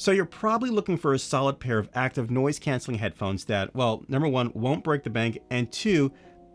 So you're probably looking for a solid pair of active noise canceling headphones that, well, number one, won't break the bank, and two,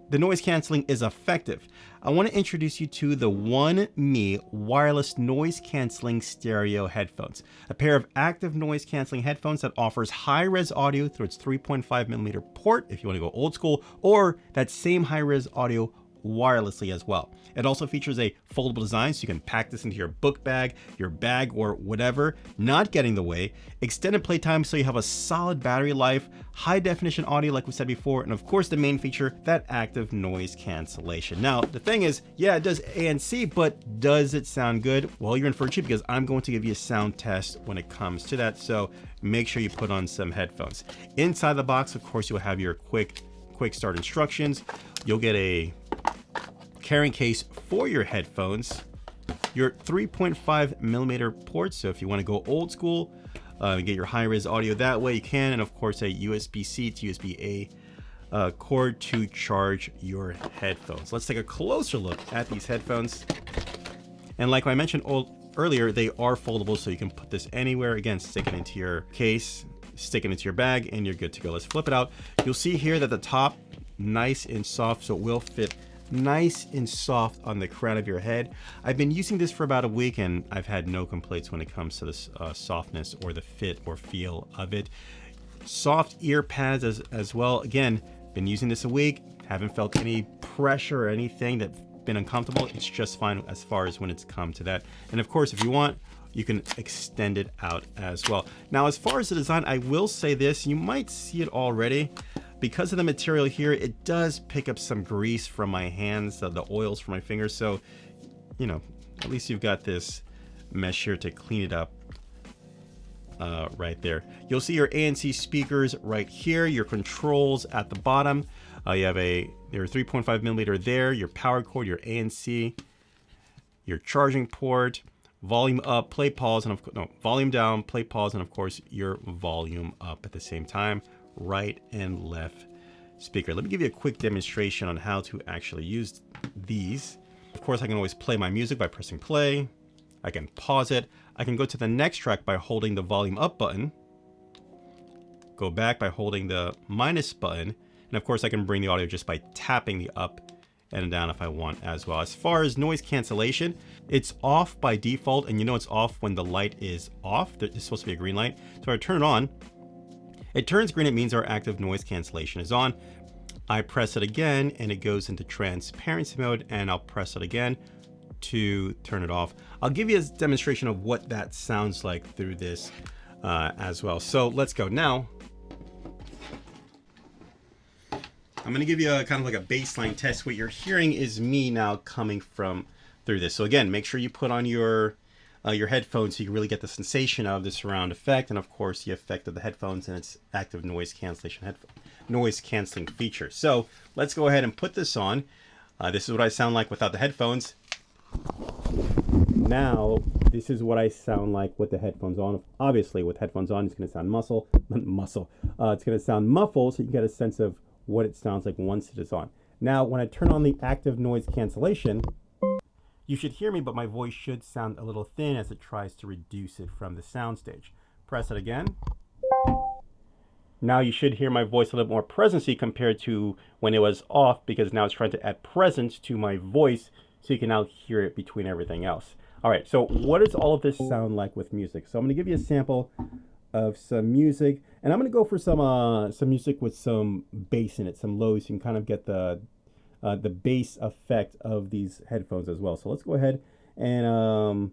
the noise canceling is effective. I want to introduce you to the One Me wireless noise canceling stereo headphones, a pair of active noise canceling headphones that offers high-res audio through its 3.5mm port if you want to go old school, or that same high-res audio wirelessly as well. It also features a foldable design so you can pack this into your book bag, your bag, or whatever, not getting in the way. Extended playtime so you have a solid battery life, high definition audio like we said before, and of course the main feature, that active noise cancellation. Now the thing is, yeah, it does ANC, but does it sound good? Well, you're in for a treat because I'm going to give you a sound test when it comes to that, so make sure you put on some headphones. Inside the box, of course, you'll have your quick start instructions. You'll get a carrying case for your headphones, your 3.5mm port, so if you want to go old school, get your high-res audio that way, you can, and of course a USB-C to USB-A cord to charge your headphones. Let's take a closer look at these headphones. And like I mentioned earlier, they are foldable, so you can put this anywhere. Again, stick it into your case, stick it into your bag, and you're good to go. Let's flip it out. You'll see here that the top, nice and soft, so it will fit nice and soft on the crown of your head. I've been using this for about a week and I've had no complaints when it comes to this softness or the fit or feel of it. Soft ear pads as well. Again, been using this a week, haven't felt any pressure or anything that's been uncomfortable. It's just fine as far as when it's come to that. And of course, if you want, you can extend it out as well. Now, as far as the design, I will say this, you might see it already. Because of the material here, it does pick up some grease from my hands, the oils from my fingers. So, you know, at least you've got this mesh here to clean it up right there. You'll see your ANC speakers right here, your controls at the bottom. You have your 3.5mm there, your power cord, your ANC, your charging port, volume up, play, pause, and volume down, play, pause, and of course your volume up at the same time. Right and left speaker. Let me give you a quick demonstration on how to actually use these. Of course, I can always play my music by pressing play. I can pause it. I can go to the next track by holding the volume up button. Go back by holding the minus button. And of course, I can bring the audio just by tapping the up and down if I want as well. As far as noise cancellation, it's off by default, and you know it's off when the light is off. It's supposed to be a green light. So I turn it on. It turns green, it means our active noise cancellation is on. I press it again and it goes into transparency mode, and I'll press it again to turn it off. I'll give you a demonstration of what that sounds like through this as well. So let's go. Now, I'm gonna give you a kind of like a baseline test. What you're hearing is me now coming from through this. So again, make sure you put on your headphones so you can really get the sensation of the surround effect, and of course the effect of the headphones and its active noise canceling feature. So let's go ahead and put this on. This is what I sound like without the headphones. Now this is what I sound like with the headphones on. Obviously with headphones on, it's going to sound it's going to sound muffled, so you get a sense of what it sounds like once it is on. Now when I turn on the active noise cancellation, you should hear me, but my voice should sound a little thin as it tries to reduce it from the soundstage. Press it again. Now you should hear my voice a little more presency compared to when it was off, because now it's trying to add presence to my voice so you can now hear it between everything else. All right, so what does all of this sound like with music? So I'm gonna give you a sample of some music, and I'm gonna go for some music with some bass in it, some lows. You can kind of get the bass effect of these headphones as well. So let's go ahead and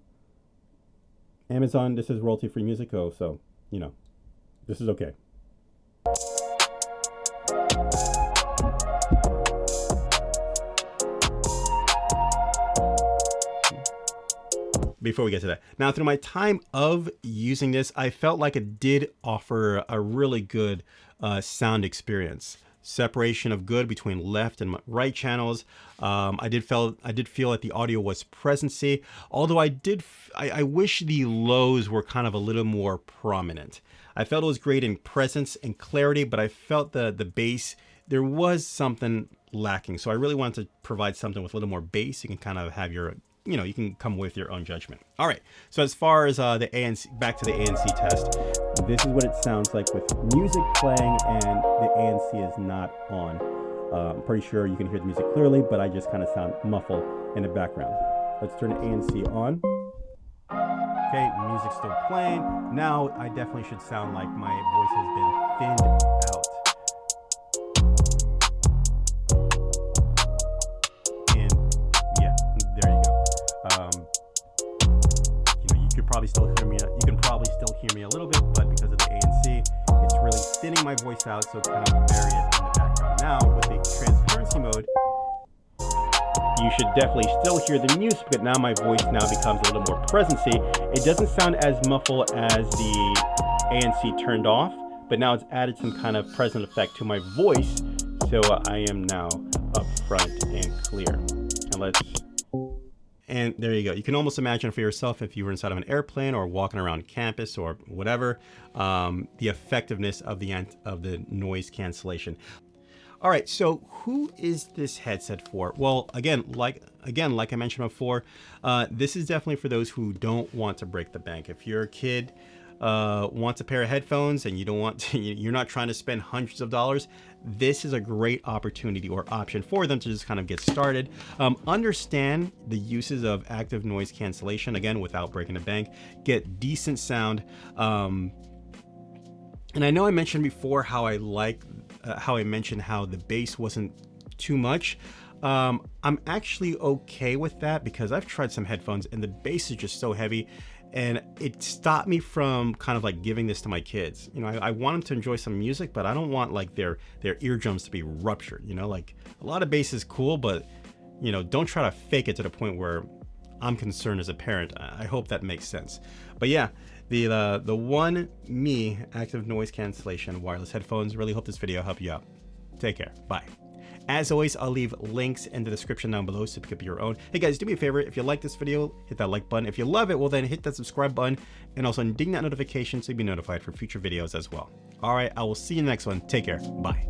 Amazon, this is royalty-free music, so you know, this is okay. Before we get to that, now through my time of using this, I felt like it did offer a really good sound experience. Separation of good between left and right channels. I did feel that the audio was presency, although I wish the lows were kind of a little more prominent. I felt it was great in presence and clarity, but I felt the bass, there was something lacking. So I really wanted to provide something with a little more bass. You can kind of have your you can come with your own judgment. All right. So as far as the ANC, back to the ANC test, this is what it sounds like with music playing and the ANC is not on. I'm pretty sure you can hear the music clearly, but I just kind of sound muffled in the background. Let's turn the ANC on. Okay, music's still playing. Now I definitely should sound like my voice has been thinned out. And yeah, there you go. You could probably still hear me. You can probably still hear me a little bit, but because of the ANC, it's really thinning my voice out, so kind of bury it in the background. Now with the transparency mode, you should definitely still hear the music, but now my voice now becomes a little more presency. It doesn't sound as muffled as the ANC turned off, but now it's added some kind of present effect to my voice, so I am now up front and clear. And there you go. You can almost imagine for yourself, if you were inside of an airplane or walking around campus or whatever, the effectiveness of the noise cancellation. All right, so who is this headset for? Well, again, like I mentioned before, this is definitely for those who don't want to break the bank. If your kid wants a pair of headphones and you don't want to, you're not trying to spend hundreds of dollars, this is a great opportunity or option for them to just kind of get started. Understand the uses of active noise cancellation, again, without breaking the bank, get decent sound. And I know I mentioned before how I mentioned how the bass wasn't too much. I'm actually okay with that because I've tried some headphones and the bass is just so heavy, and it stopped me from kind of like giving this to my kids. I want them to enjoy some music, but I don't want like their eardrums to be ruptured. Like a lot of bass is cool, but don't try to fake it to the point where I'm concerned as a parent. I hope that makes sense. But yeah, the One Me active noise cancellation wireless headphones. Really hope this video helped you out. Take care. Bye. As always, I'll leave links in the description down below so pick up your own. Hey guys, do me a favor. If you like this video, hit that like button. If you love it, well then hit that subscribe button and also ding that notification so you'll be notified for future videos as well. All right, I will see you in the next one. Take care. Bye.